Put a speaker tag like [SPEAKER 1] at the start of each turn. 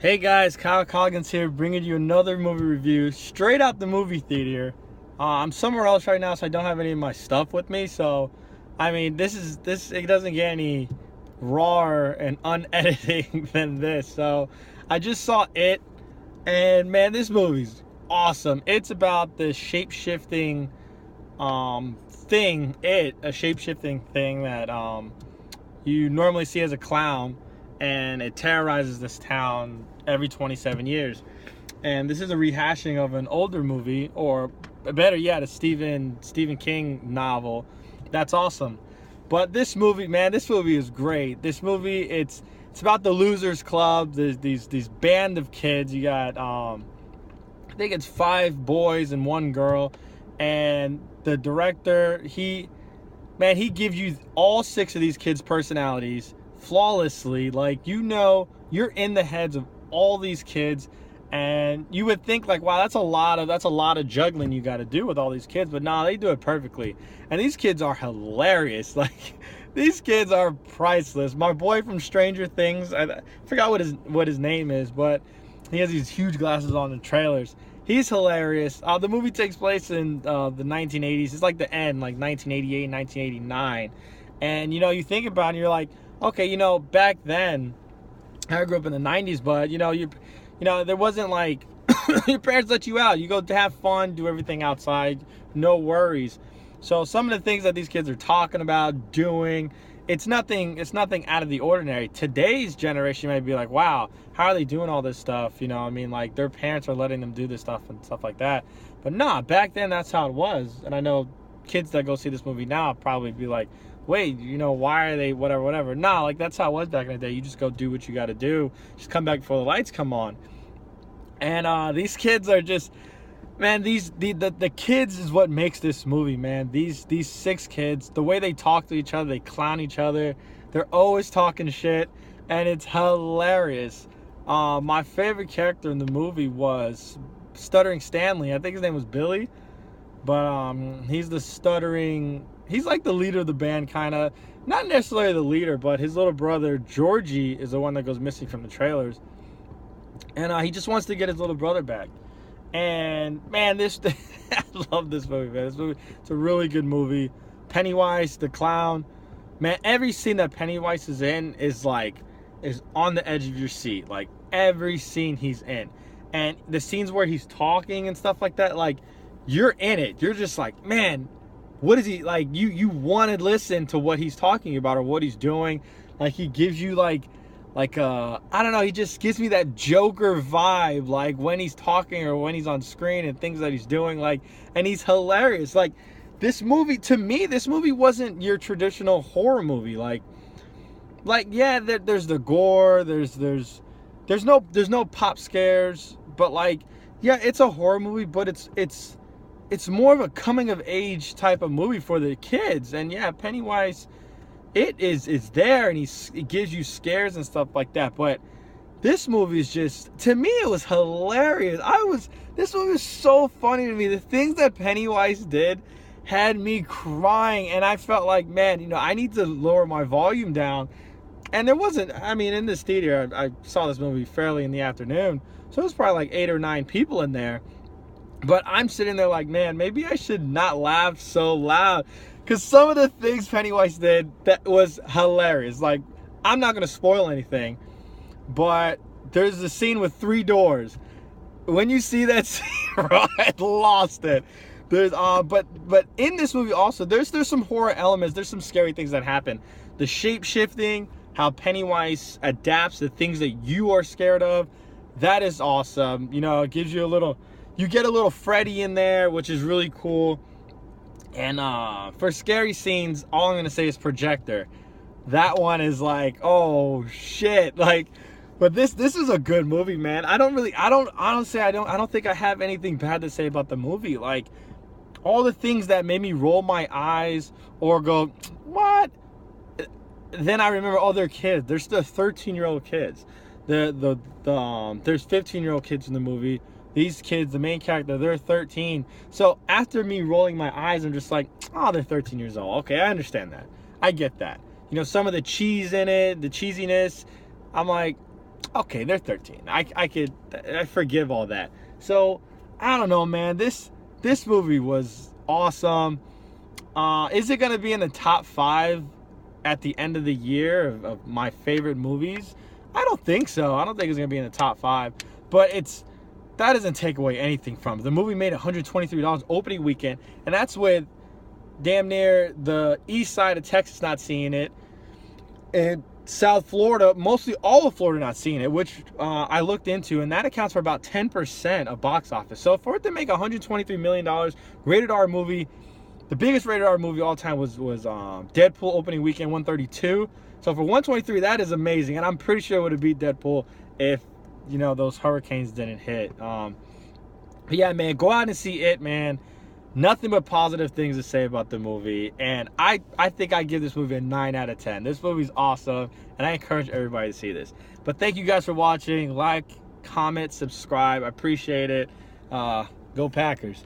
[SPEAKER 1] Hey guys, Kyle Coggins here, bringing you another movie review straight out the movie theater. I'm somewhere else right now, so I don't have any of my stuff with me. So, I mean, this. It doesn't get any rawer and unediting than this. So, I just saw it, and man, this movie's awesome. It's about the shape-shifting thing. A shape-shifting thing that you normally see as a clown, and it terrorizes this town every 27 years. And this is a rehashing of an older movie, or better yet, a Stephen King novel. That's awesome. But this movie, man, this movie is great. This movie, it's about the Losers Club. There's these band of kids. You got I think it's 5 boys and 1 girl, and the director, he gives you all 6 of these kids' personalities flawlessly. Like, you're in the heads of all these kids, and you would think like, wow, that's a lot of juggling you got to do with all these kids, but nah, they do it perfectly. And these kids are hilarious. Like, these kids are priceless. My boy from Stranger Things, I forgot what his name is, but he has these huge glasses on in trailers. He's hilarious. The movie takes place in the 1980s. It's like the end, like 1988, 1989. And you think about it, and you're like, okay, back then, I grew up in the 90s, but there wasn't like your parents let you out. You go to have fun, do everything outside, no worries. So some of the things that these kids are talking about, doing, it's nothing out of the ordinary. Today's generation may be like, wow, how are they doing all this stuff? Like, their parents are letting them do this stuff and stuff like that. But nah, back then that's how it was. And I know kids that go see this movie now probably be like, wait, why are they whatever. Nah, like, that's how it was back in the day. You just go do what you got to do. Just come back before the lights come on. And these kids are just, man, the kids is what makes this movie, man. These 6 kids, the way they talk to each other, they clown each other. They're always talking shit, and it's hilarious. My favorite character in the movie was Stuttering Stanley. I think his name was Billy, but he's like the leader of the band, kind of. Not necessarily the leader, but his little brother Georgie is the one that goes missing from the trailers, and he just wants to get his little brother back. And man, I love this movie, man. This movie, it's a really good movie. Pennywise the clown, man. Every scene that Pennywise is in is on the edge of your seat. Like, every scene he's in, and the scenes where he's talking and stuff like that, like, you're in it. You're just like, man, what is he like? You want to listen to what he's talking about or what he's doing. Like, he gives you I don't know, he just gives me that Joker vibe, like, when he's talking or when he's on screen and things that he's doing, like, and he's hilarious. Like, this movie, to me, this movie wasn't your traditional horror movie. Like yeah, there's the gore, there's no pop scares, but like, yeah, it's a horror movie, but it's more of a coming of age type of movie for the kids. And yeah, Pennywise, it's there, and it gives you scares and stuff like that. But this movie is just, to me, it was hilarious. This movie was so funny to me. The things that Pennywise did had me crying, and I felt like, man, I need to lower my volume down. And there wasn't, in this theater, I saw this movie fairly in the afternoon, so it was probably like 8 or 9 people in there. But I'm sitting there like, man, maybe I should not laugh so loud, because some of the things Pennywise did, that was hilarious. Like, I'm not going to spoil anything, but there's a scene with 3 doors. When you see that scene, I lost it. There's but in this movie also, there's some horror elements. There's some scary things that happen. The shape-shifting, how Pennywise adapts to things that you are scared of, that is awesome. It gives you you get a little Freddy in there, which is really cool. And for scary scenes, all I'm gonna say is projector. That one is like, oh shit. Like, but this is a good movie, man. I don't think I have anything bad to say about the movie. Like, all the things that made me roll my eyes or go, what? Then I remember, oh, they're kids. They're still 13-year-old kids. There's 15-year-old kids in the movie. These kids, the main character, they're 13. So after me rolling my eyes, I'm just like, oh, they're 13 years old. Okay, I understand that. I get that. Some of the cheese in it, the cheesiness, I'm like, Okay, they're 13. I forgive all that. So I don't know, man. This movie was awesome. Is it gonna be in the top 5 at the end of the year of my favorite movies? I don't think so. I don't think it's gonna be in the top 5. But that doesn't take away anything from it. The movie made $123 opening weekend, and that's with damn near the east side of Texas not seeing it, and South Florida, mostly all of Florida not seeing it, which I looked into, and that accounts for about 10% of box office. So for it to make $123 million, rated R movie, the biggest rated R movie all time was Deadpool opening weekend, 132. So for 123, that is amazing, and I'm pretty sure it would have beat Deadpool if, you know, those hurricanes didn't hit. But yeah, man, go out and see it, man. Nothing but positive things to say about the movie, and I think I give this movie a 9 out of 10. This movie's awesome, and I encourage everybody to see this. But thank you guys for watching. Like, comment, subscribe. I appreciate it. Go Packers.